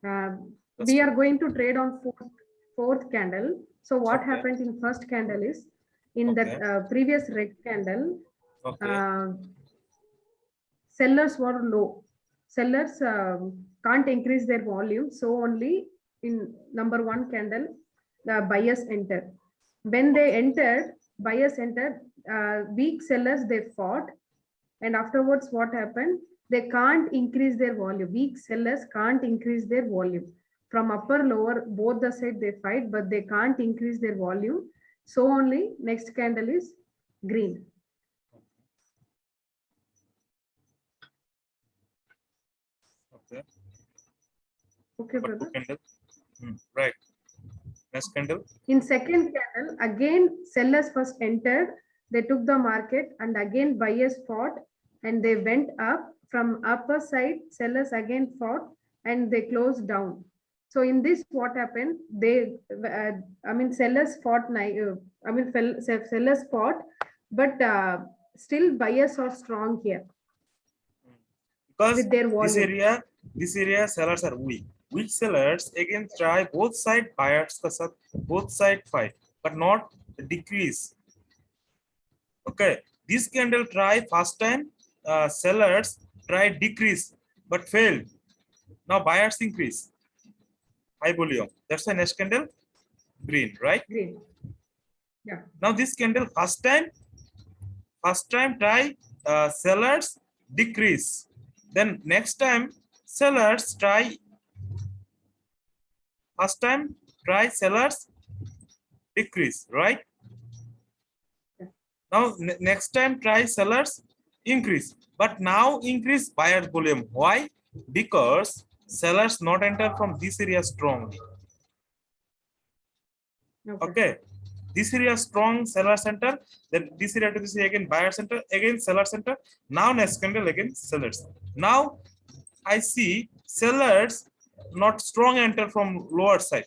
We are going to trade on fourth candle. So what Okay. happened in first candle is, in Okay. that previous red candle, Okay. sellers were low. Sellers can't increase their volume. So only in number one candle, the buyers entered. When they entered, buyers entered, weak sellers, they fought. And afterwards, what happened? They can't increase their volume. Weak sellers can't increase their volume. From upper, lower, both the side they fight, but they can't increase their volume. So only next candle is green. Okay. Okay, But two brother. candle. Right. Next candle. In second candle, again sellers first entered, they took the market, and again buyers fought and they went up. From upper side, sellers again fought and they closed down. So in this, what happened? Sellers fought. Sellers fought, but still buyers are strong here Because with their volume. this area sellers are weak. Weak sellers again try both side buyers का साथ both side fight, but not decrease. Okay, this candle try first time, sellers try decrease but failed. Now buyers increase, high volume. That's why next candle green, right? Green. Yeah. Now this candle first time try, sellers decrease. Then next time sellers try, first time try sellers decrease, right? Now next time try sellers increase, but now increase buyers volume. Why? Because sellers not enter from this area strongly. Okay, this area strong seller center, then this area to this area again buyer center, again seller center. Now next candle again sellers. Now I see sellers not strong enter from lower side.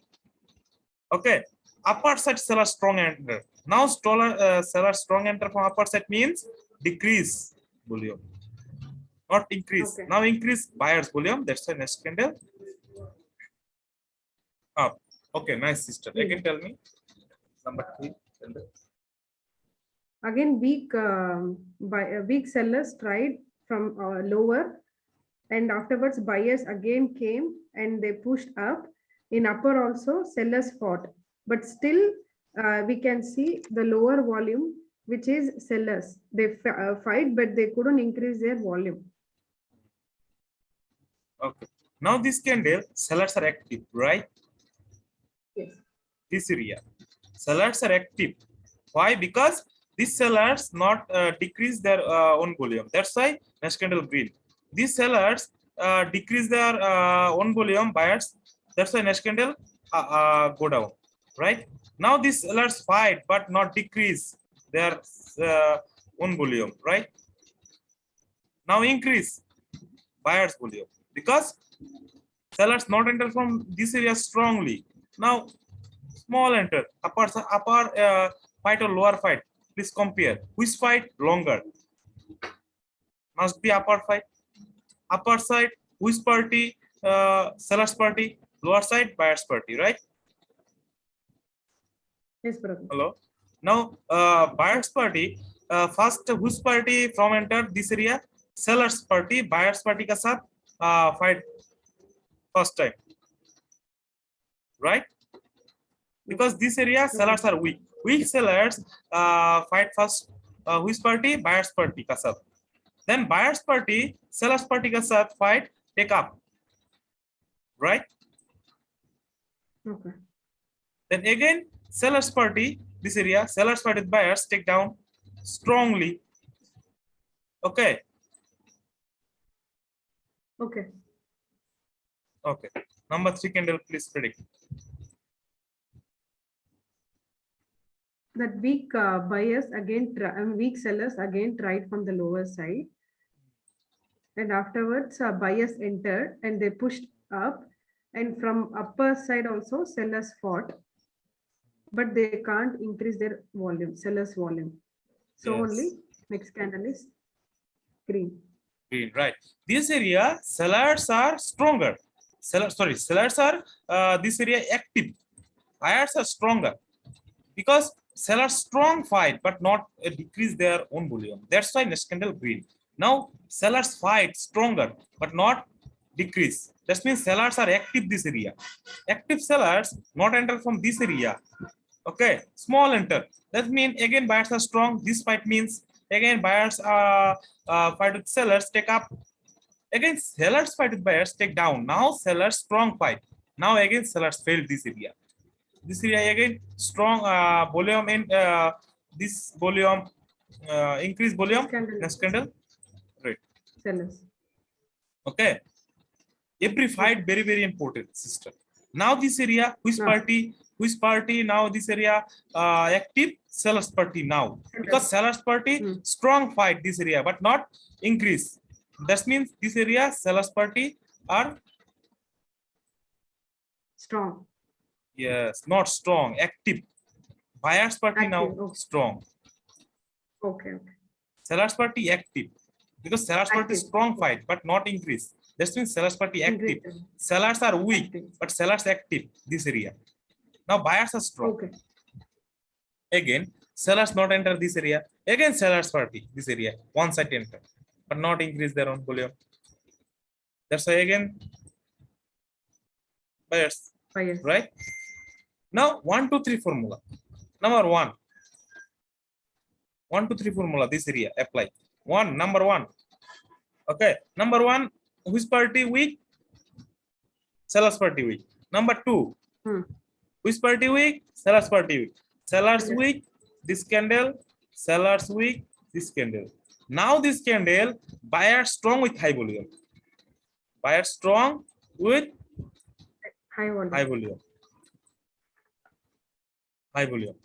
Okay, upper side seller strong enter. Now seller strong enter from upper side means decrease volume, not increase. Okay. Now increase buyers volume. That's why next candle up. Okay, nice sister. Again tell me number 3 candle. Again, weak sellers tried from lower, and afterwards buyers again came and they pushed up. In upper also sellers fought, but still we can see the lower volume, which is sellers. They fight, but they couldn't increase their volume. Okay. Now this candle sellers are active, right? Yes. This area sellers are active. Why? Because these sellers not decrease their own volume. That's why next candle green. These sellers decrease their own volume, buyers. That's why next candle go down, right? Now these sellers fight but not decrease their own volume, right? Now increase buyers volume because sellers not enter from this area strongly. Now small enter, upper fight or lower fight. Please compare which fight longer. Must be upper fight. Upper side which party? Sellers party. Lower side buyers party, right? Yes, brother. Hello. Now buyers party, first which party from enter this area? Sellers party buyers party का साथ fight first time, right? Because this area sellers are weak. Weak sellers fight first which party? Buyers party का साथ. Then buyers party sellers party का साथ fight take up, right? Okay. Then again sellers party, this area sellers party buyers take down strongly. Okay. Okay. Okay. Number 3 candle, please predict. That weak buyers again, weak sellers again tried from the lower side. And afterwards, buyers entered and they pushed up. And from upper side also, sellers fought. But they can't increase their volume, sellers volume. So Yes. only next candle is green. Green, right. This area sellers are stronger. sellers are this area active. Buyers are stronger because sellers strong fight but not decrease their own volume. That's why next candle green. Now sellers fight stronger but not decrease. That means sellers are active this area. Active sellers not enter from this area. Okay, small enter. That means again buyers are strong. This fight means again buyers fight with sellers, take up. Again sellers fight with buyers, take down. Now sellers strong fight. Now again sellers failed this area. This area again strong volume in this volume increase volume. Candle. Next candle, right? Sellers. Okay, every fight very important, sister. Now this area which party now this area active, sellers party now, because sellers party strong fight this area but not increase. That means this area sellers party are Strong. yes, not strong, active. Buyers party now Active, okay. strong. Okay. Sellers party active because sellers party Active. strong fight but not increase. That means sellers party active. Increase. Sellers are weak Active. but sellers active this area. Now buyers are strong. Okay. Again sellers not enter this area. Again sellers party this area one side enter but not increase their own volume. That's why again buyers. Buyers. Right? Now 1 2 3 formula. Number 1 1 2 3 formula, this area apply. Number 1. Okay, number 1, which party weak? Sellers party weak. Number 2, which party weak? Sellers party weak. Sellers weak, this candle. Sellers weak, this candle. Now this candle, buyer strong with high volume. Buyer strong with High volume. high volume. High volume.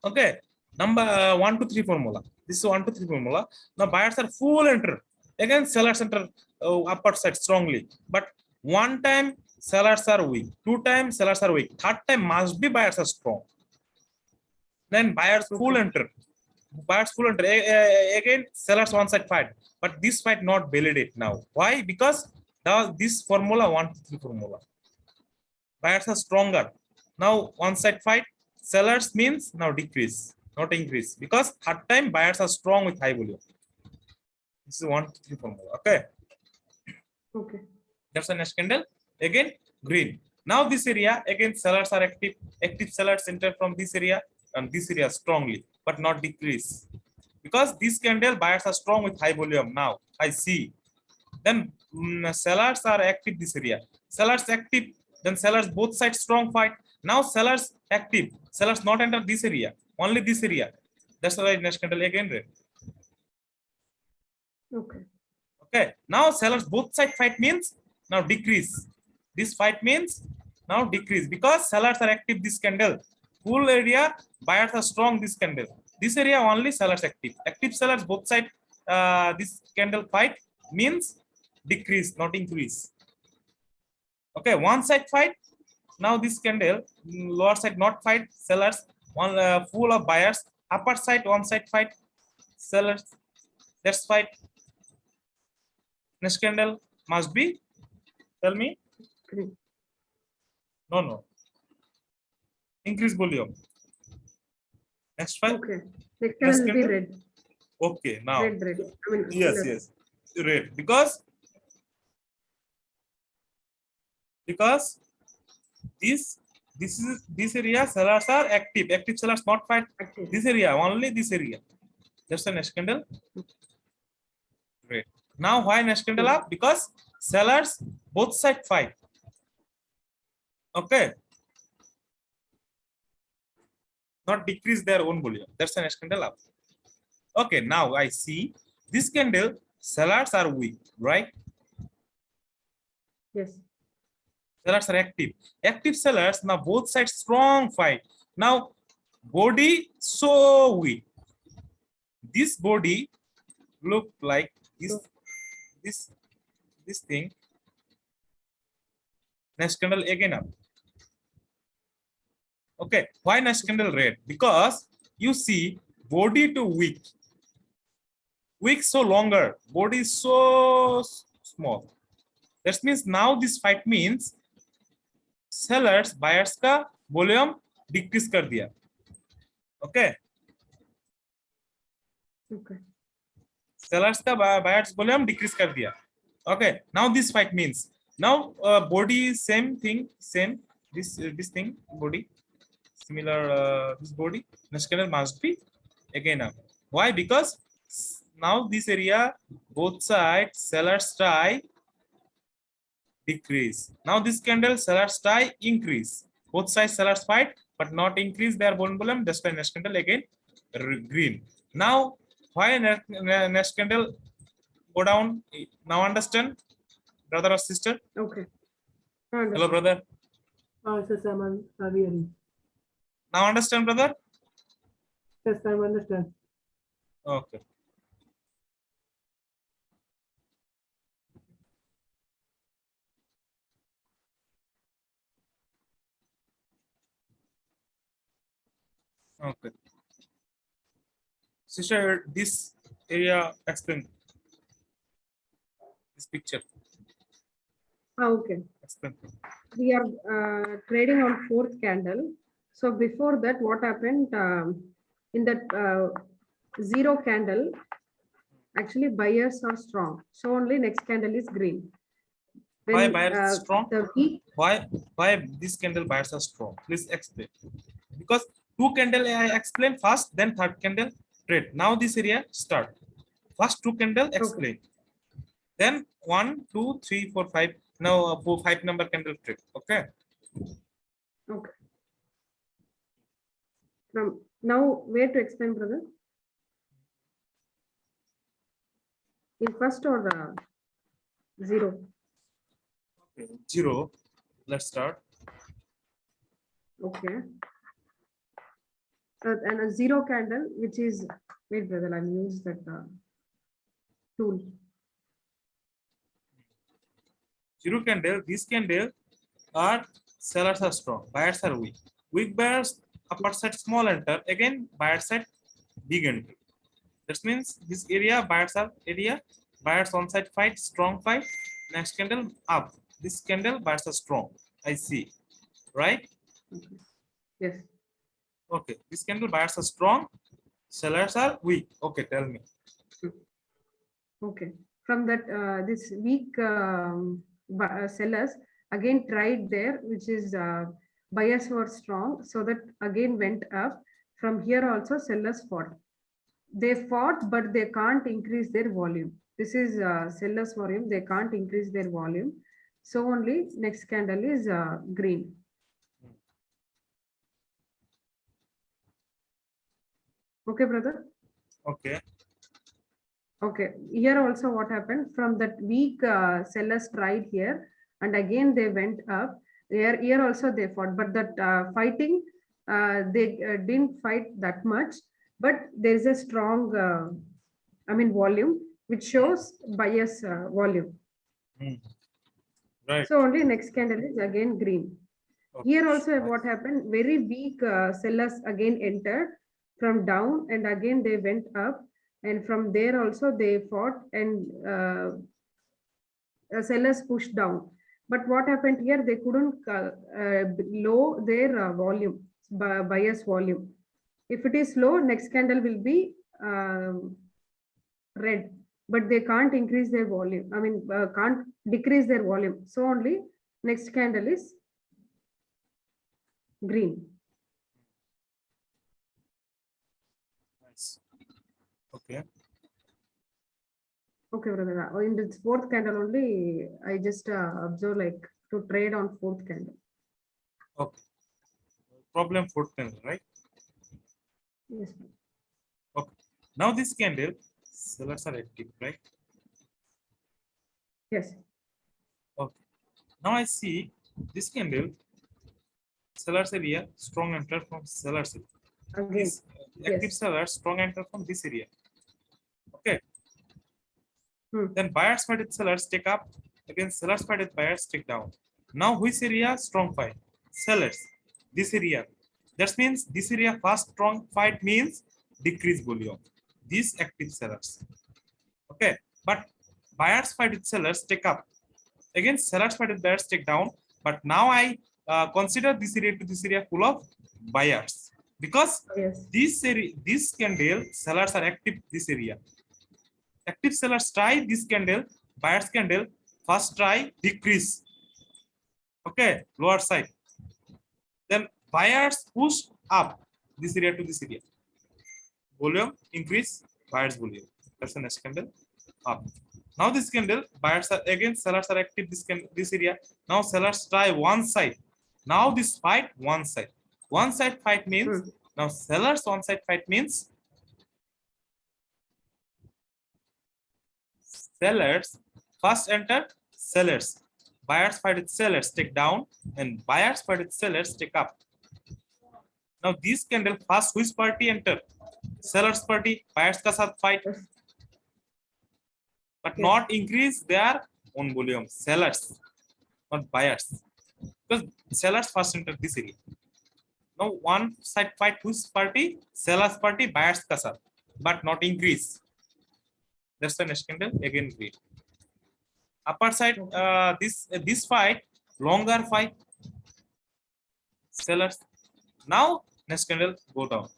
Okay. Number 1 2 3 formula. This is 1 2 3 formula. Now buyers are full enter. Again sellers enter upper side strongly. But one time sellers are weak. 2 times sellers are weak. Third time must be buyers are strong. Then buyers full enter. Buyers full enter. Again sellers one side fight. But this fight not validate now. Why? Because now this formula 1 2 3 formula. Buyers are stronger. Now one side fight. Sellers means now decrease, not increase, because third time buyers are strong with high volume. This is 1 2 3 formula. Okay. Okay. That's the next candle. Again green. Now this area again sellers are active. Active sellers enter from this area and this area strongly, but not decrease, because this candle buyers are strong with high volume. Now I see. Then sellers are active this area. Sellers active. Then sellers both sides strong fight. Now sellers active. Sellers not enter this area. Only this area. That's why next candle again red. Okay. Okay. Now sellers both side fight means now decrease. This fight means now decrease because sellers are active this candle. Full area buyers are strong this candle. This area only sellers active. Active sellers both side this candle fight means decrease, not increase. Okay, one side fight. Now this candle lower side not fight, sellers one full of buyers. Upper side one side fight, sellers. That's fight. Next candle must be. Tell me. Green. No. Increase volume. Next fight. Okay. Next candle will be candle? red. Okay, now. Red. I mean, Yes. Red. Because this area sellers are active. Active sellers not fight Active. this area, only this area. That's the next candle. Great. Now why next candle up? Because sellers both side fight. Okay. Not decrease their own volume. That's the next candle up. Okay, now I see this candle sellers are weak, right? Yes. Sellers are active. Active sellers now both sides strong fight. Now body so weak. This body look like this thing. Next candle again up. Okay, why next candle red? Because you see body to weak. Weak so longer. Body is so small. That means now this fight means sellers buyers का volume decrease कर दिया. Okay. Okay. Sellers का buyers volume decrease कर दिया. Okay. Now this fight means now body is same thing, same this thing body similar this body next candle must be again up. Why? Because now this area both sides sellers try decrease. Now this candle sellers try increase. Both sides sellers fight but not increase their bone volume. That's why next candle again green. Now why next candle go down? Now understand, brother or sister? Okay. Hello, brother. Yes, I'm hearing. Now understand, brother? Yes, I understand. Okay. Okay. Sister, this area explain. This picture. Okay. Explain. We are trading on fourth candle. So before that, what happened in that zero candle? Actually, buyers are strong. So only next candle is green. Why buyers strong? The weak, Why this candle buyers are strong? Please explain. Because two candle I explain first, then third candle trade. Now this area start. First two candle explain. Then 1, 2, 3, 4, 5. Now 5 number candle trade. Okay. okay. From now, where to explain, brother? In first or zero? Okay. 0. Let's start. Okay. And a zero candle, which is, wait, brother, I'll use that tool. Zero candle, this candle are sellers are strong, buyers are weak. Weak buyers upper side small enter, again buyer side big enter. That means this area buyers on side fight, strong fight. Next candle up. This candle buyers are strong. I see. Right? Okay. Yes. Okay. This candle buyers are strong, sellers are weak. Okay, tell me. Okay. From that, this weak sellers again tried there, which is buyers were strong, so that again went up. From here also sellers fought. They fought, but they can't increase their volume. This is sellers volume. They can't increase their volume. So only next candle is green. Okay, brother. Okay. Okay, here also what happened from that weak sellers tried here, and again they went up. Here also they fought, but that fighting they didn't fight that much. But there is a strong, volume which shows bias volume. Right. So only next candle is again green. Okay. Here also what happened? Very weak sellers again entered from down, and again they went up. And from there also they fought, and sellers pushed down. But what happened here? They couldn't low their volume, bias volume. If it is low, next candle will be red, but they can't increase their volume. Can't decrease their volume. So only next candle is green. Nice. Okay. Okay, brother. In this fourth candle only, I just observe like to trade on fourth candle. Okay. Problem fourth candle, right? Yes. Okay. Now this candle, sellers are active, right? Yes. Okay. Now I see this candle, sellers area, strong enter from sellers area. Again. This active Yes. sellers, strong enter from this area. Okay. Hmm. Then buyers fight with sellers take up. Again, sellers fight with buyers take down. Now which area strong fight? Sellers. This area. That means this area first strong fight means decrease volume. These active sellers. Okay. But buyers fight with sellers take up. Again, sellers fight with buyers take down. But now I consider this area to this area full of buyers because Yes. this candle sellers are active this area. Active sellers try this candle, buyers candle first try decrease. Okay, lower side. Then buyers push up this area to this area. Volume increase, buyers volume. That's the next candle up. Now this candle, buyers are again, sellers are active this area. Now sellers try one side. Now this fight one side. One side fight means now sellers one side fight means sellers first enter sellers. Buyers fight with sellers take down and buyers fight with sellers take up. Now this candle first which party enter? Sellers party, buyers ka sath fight. Yes. But Yes. not increase their own volume. Sellers, not buyers. Because sellers first enter this area. Now one side fight whose party? Sellers party, buyers ka sath, but not increase. That's the next candle again green. Upper side, this fight, longer fight. Sellers. Now next candle go down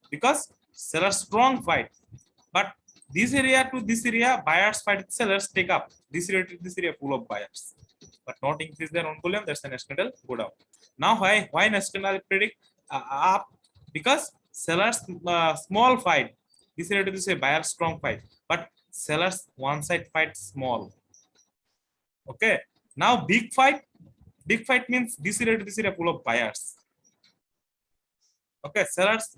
because sellers strong fight. But this area to this area, buyers fight with sellers take up. This area to this area full of buyers, but not increase their own volume. That's the next candle go down. Now why next candle predict up? Because sellers small fight. This area to this area, buyers strong fight, but sellers one side fight small. Okay. Now big fight. Big fight means this area to this area full of buyers. Okay, sellers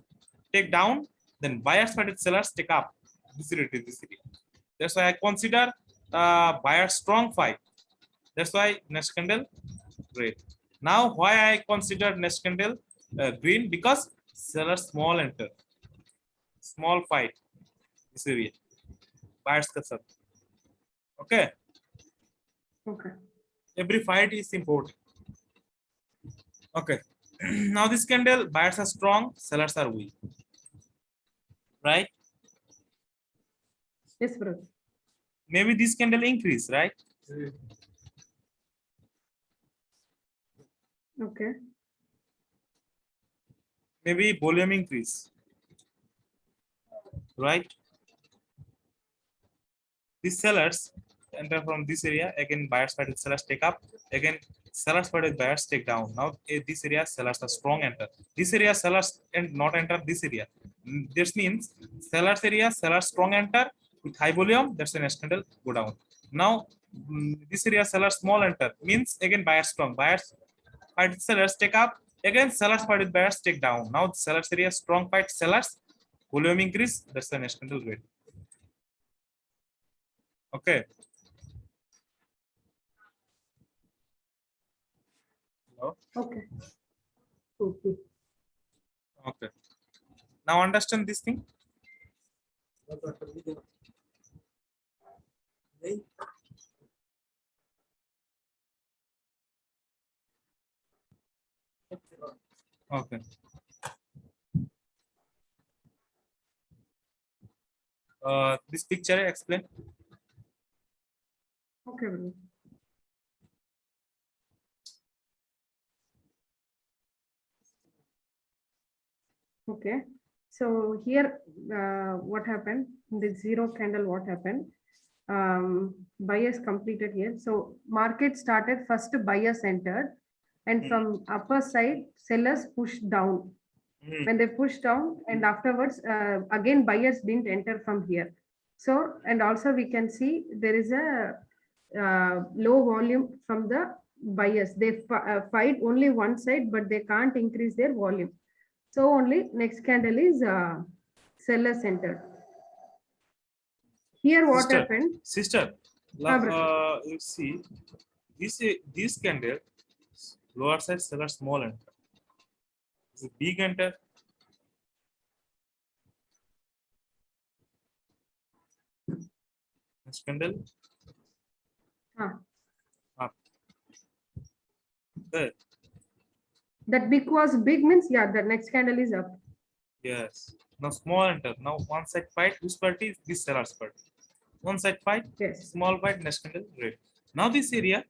take down, then buyers fight with sellers take up. This area to this area. That's why I consider buyer strong fight. That's why next candle red. Now why I consider next candle green? Because sellers small enter, small fight this area. Buyers ka sath. Okay. Okay. Every fight is important. Okay. Now this candle, buyers are strong, sellers are weak. Right? Yes, brother. Maybe this candle increase, right? Okay. Maybe volume increase. Right? These sellers enter from this area. Again, buyers fight with sellers take up. Again, sellers fight with buyers take down. Now this area sellers are strong enter. This area sellers and not enter this area. This means sellers area sellers strong enter with high volume. That's the next candle go down. Now this area sellers small enter means again buyers strong. Buyers fight with sellers take up. Again sellers fight with buyers take down. Now sellers area strong fight sellers volume increase. That's the next candle red. Okay. Hello? Okay. Okay. Okay. Now understand this thing. Okay. This picture explain. Okay, brother. Okay. So here, what happened? The zero candle, what happened? Buyers completed here. So market started first, buyers entered, and from upper side, sellers pushed down. When they pushed down, and afterwards, again buyers didn't enter from here. So, and also we can see there is a low volume from the buyers. They fight only one side, but they can't increase their volume. So only next candle is sellers entered. Here what Sister, happened? Sister, brother. you see, this candle, lower side seller small enter. Is it big enter? Next candle up. There. That big was big means yeah, the next candle is up. Yes. Now small enter. Now one side fight. Whose party is this seller's party? One side fight. Yes. Small fight. Next candle red. Now this area.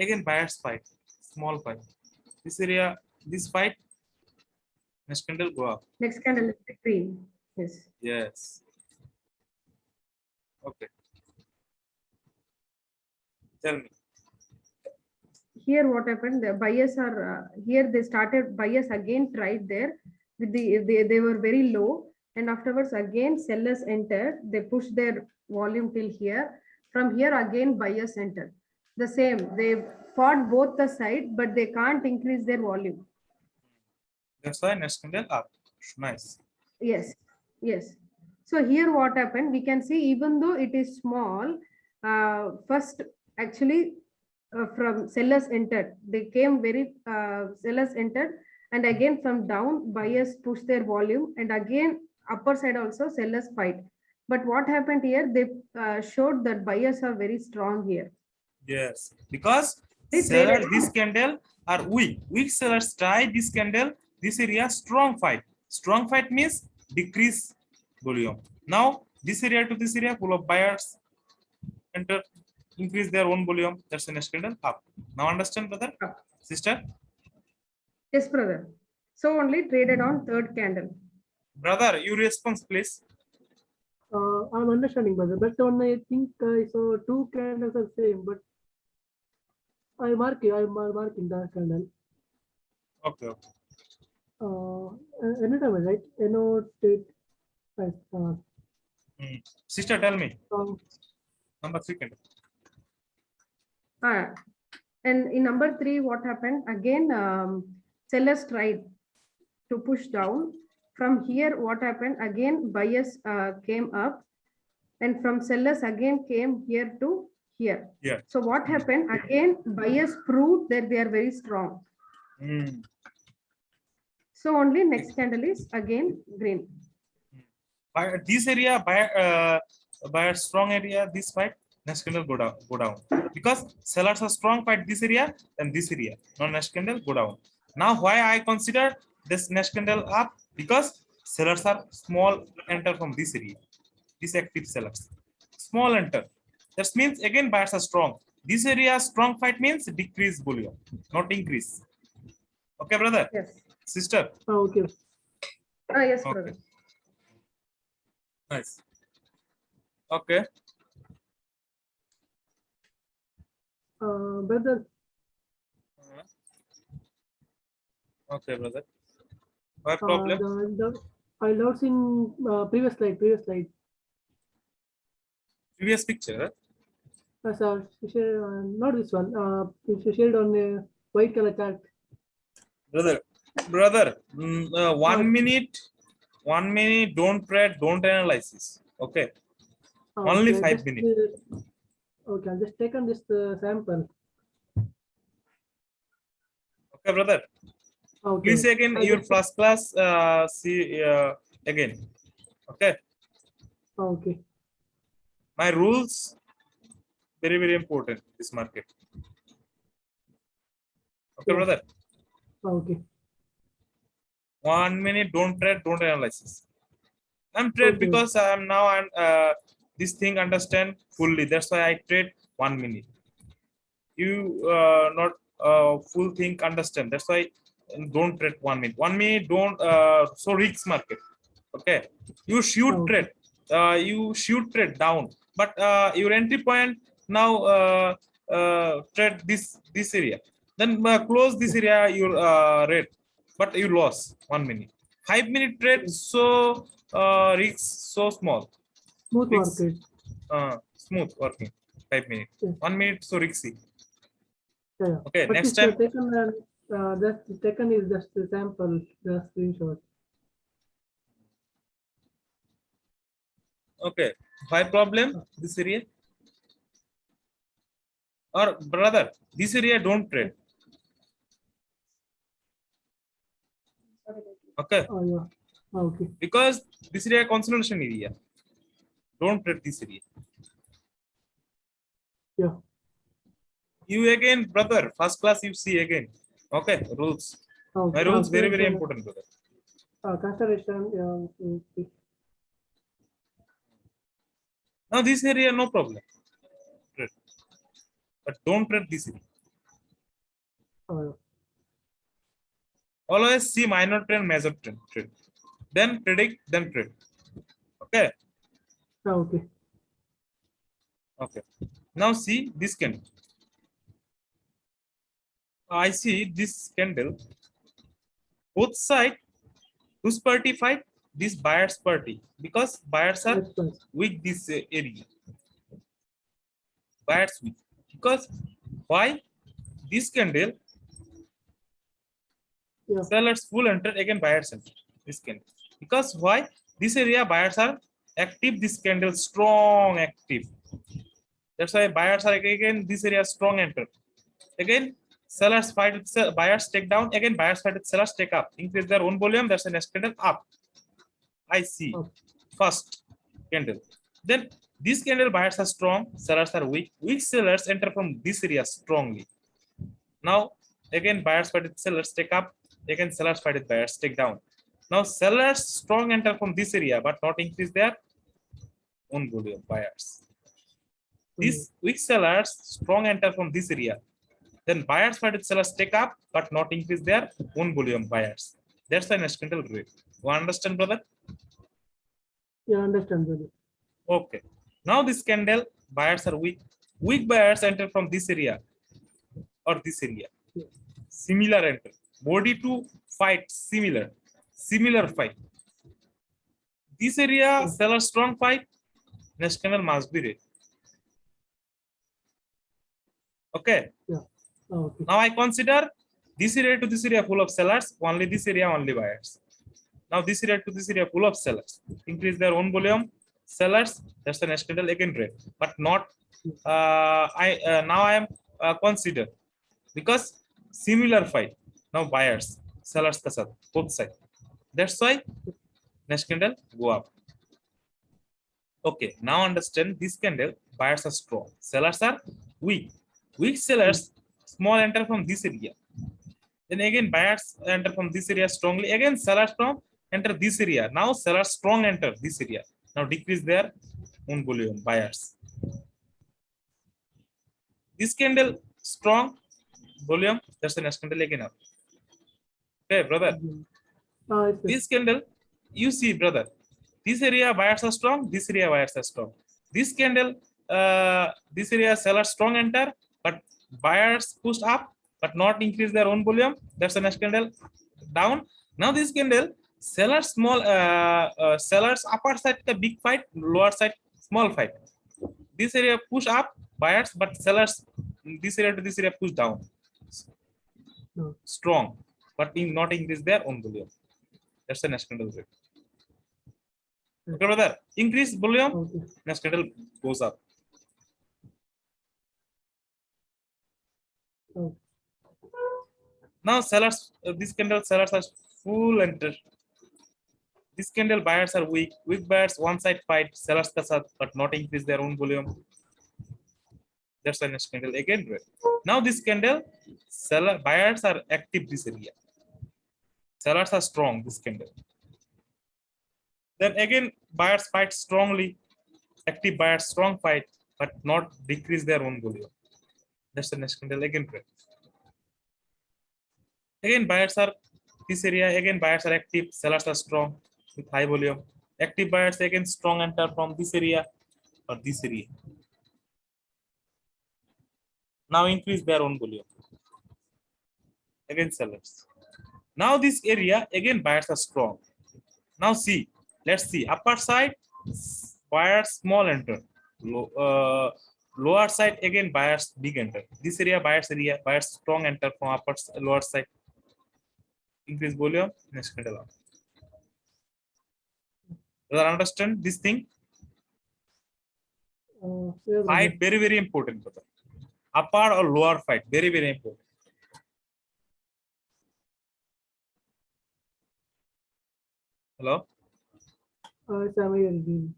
again buyers fight, small fight. This area, this fight, next candle go up. Next candle is green. Yes. Yes. Okay. Tell me. Here what happened, the buyers are here, they started, buyers again tried there with they were very low, and afterwards again sellers entered, they pushed their volume till here. From here again buyers entered, the same, they fought both the side, but they can't increase their volume. That's why next candle up. Nice. Yes, yes. So here what happened, we can see even though it is small, first actually from sellers entered, they came very sellers entered, and again from down buyers pushed their volume, and again upper side also sellers fight. But what happened here, they showed that buyers are very strong here. Yes, because They sellers traded. this candle are weak. Weak sellers try this candle. This area strong fight. Strong fight means decrease volume. Now this area to this area full of buyers enter, increase their own volume. That's the next candle up. Now understand, brother, Up. sister. Yes, brother. So only traded on third candle. Brother, your response, please. I'm understanding, brother. But one I think I saw two candles are same, but I'm marking the candle. Okay, okay. Anytime, right? Annotate. Right. Sister, tell me Um, number 3 candle. And in number 3, what happened again, sellers tried to push down. From here what happened, again buyers came up, and from sellers again came here to here. Yeah. So what happened, again buyers proved that they are very strong. So only next candle is again green. By this area, by a strong area, this fight, next candle go down. Because sellers are strong fight this area and this area. Now next candle go down. Now why I consider this next candle up? Because sellers are small enter from this area. This active sellers. Small enter. That means again buyers are strong. This area strong fight means decrease volume, not increase. Okay, brother? Yes. Sister? okay. Yes, Okay. brother. Nice. Okay. Brother, Okay, brother. What problem? I lost in previous slide. Previous picture. Sir, not this one. It's shared on a white color chart. Brother, 1 minute, 1 minute, don't trade, don't analysis. Okay. Only 5 minutes. Okay, I'll just take on this sample. Okay, brother. Okay. Please again your first class see again. Okay. Okay. My rules very, very important this market. Okay, Yeah. brother. Okay. 1 minute, don't trade, don't analysis. I'm trade Okay. because I'm now this thing understand fully. That's why I trade 1 minute. You not full thing understand. That's why don't trade 1 minute. 1 minute don't so risk market. Okay, you should Okay. trade. You should trade down, but your entry point now trade this area. Then close this area your rate, but you lost 1 minute. 5 minute trade so risk so small. Smooth Risk, market. smooth working. 5 minutes. Yeah. 1 minute so risky. Yeah. Okay, But next this time. taken just taken is just the sample, the screenshot. Okay, why problem this area? Or brother, this area don't trade. Okay, Oh yeah. Okay. because this area consolidation area. Don't trade this area. Yeah. You again, brother, first class you see again. Okay, rules. Okay. My rules very, very important, brother. Consideration. Yeah. Okay. Now this area no problem. Trade. But don't trade this area. Always see minor trend, major trend. Then predict, then trade. Okay. Okay. Okay. Now see this candle. I see this candle. Both side, whose party fight? This buyers party, because buyers are Yes, sir. weak this area. Buyers weak. Because why? This candle, Yeah. sellers full enter, again buyers enter. This candle. Because why? This area buyers are active, this candle strong active. That's why buyers are again this area strong enter. Again, sellers fight with buyers take down. Again, buyers fight with sellers take up. Increase their own volume. That's the next candle up. I see. Okay. First candle. Then this candle buyers are strong, sellers are weak. Weak sellers enter from this area strongly. Now again buyers fight with sellers take up. Again sellers fight with buyers take down. Now sellers strong enter from this area but not increase their own volume. Buyers. These weak sellers strong enter from this area. Then buyers fight with sellers take up but not increase their own volume. Buyers. That's the next candle rate. You understand, brother? Yeah, understand, brother. Okay. Now this candle buyers are weak. Weak buyers enter from this area or this area. Yeah. Similar enter. Body to fight similar. Similar fight. This area seller strong fight. Next candle must be red. Okay. Yeah. Okay. Now I consider this area to this area full of sellers. Only this area only buyers. Now this area to this area full of sellers. Increase their own volume. Sellers. That's the next candle again red. But not. Now I am consider because similar fight. Now buyers, sellers kasat both side. That's why next candle go up. Okay, now understand this candle buyers are strong, sellers are weak. Weak sellers small enter from this area. Then again buyers enter from this area strongly. Again sellers from enter this area. Now sellers strong enter this area. Now decrease their own volume. Buyers. This candle strong volume. That's the next candle again up. Okay, brother. Yes, sir. This candle, you see, brother. This area buyers are strong. This area buyers are strong. This candle, this area sellers strong enter, but buyers pushed up, but not increase their own volume. That's the next candle down. Now this candle, sellers small, sellers upper side the big fight, lower side small fight. This area push up buyers, but sellers this area to this area push down. No. Strong, but not increase their own volume. That's the next candle rate. Okay, brother. Increase volume. Okay. Next candle goes up. Okay. Now sellers, this candle sellers are full enter. This candle buyers are weak. Weak buyers one side fight. Sellers kasat, but not increase their own volume. That's the next candle again red. Now this candle seller buyers are active this area. Sellers are strong this candle. Then again buyers fight strongly. Active buyers strong fight, but not decrease their own volume. That's the next candle again red. Again buyers are this area. Again buyers are active. Sellers are strong with high volume. Active buyers again strong enter from this area or this area. Now increase their own volume. Again sellers. Now this area again buyers are strong. Now see, let's see upper side buyers small enter. Lower side again buyers big enter. This area buyers strong enter from upper lower side. Increase volume. Next candle up. Do you understand this thing? Yeah, Fight very important, brother. Upper or lower fight very important. Hello. Sam, I agree.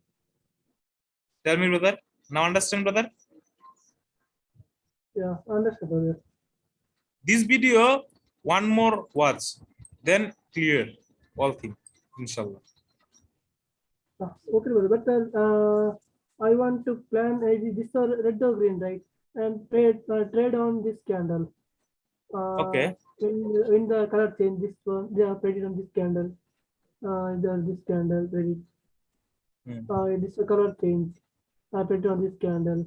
Tell me, brother. Now understand, brother. Yeah, understand, brother. This video one more watch, then clear all things, inshallah. Okay, brother. But I want to plan this or red or green, right? And trade on this candle. Okay. When the color change, this one they are painted on this candle. This candle ready. Hmm. This color change. Painted on this candle.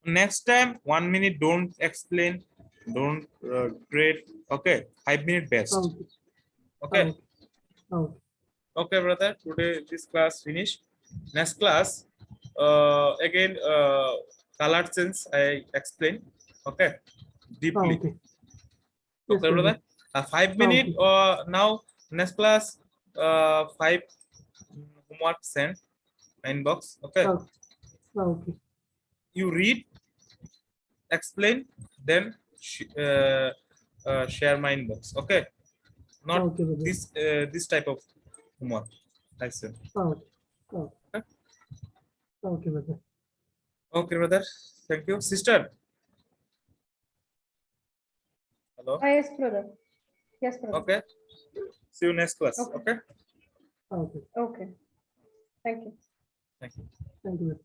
Next time, 1 minute. Don't explain. Don't trade. Okay, 5 minutes best. Okay. Okay. Okay. Okay, brother. Today this class finished. Next class, again, color sense I explain. Okay, deeply. Okay. Yes, Okay, brother. 5 minutes. Okay. Now next class, 5 homework sent inbox. Okay, Okay. you read, explain, then share my inbox. Okay, not Okay, brother. this type of homework. I said. Okay. Okay. Okay, brother. Okay, brother. Thank you, sister. Hello. Yes, brother. Yes, brother. Okay. See you next class. Okay. Okay. Okay. Okay. Thank you. Thank you. Thank you.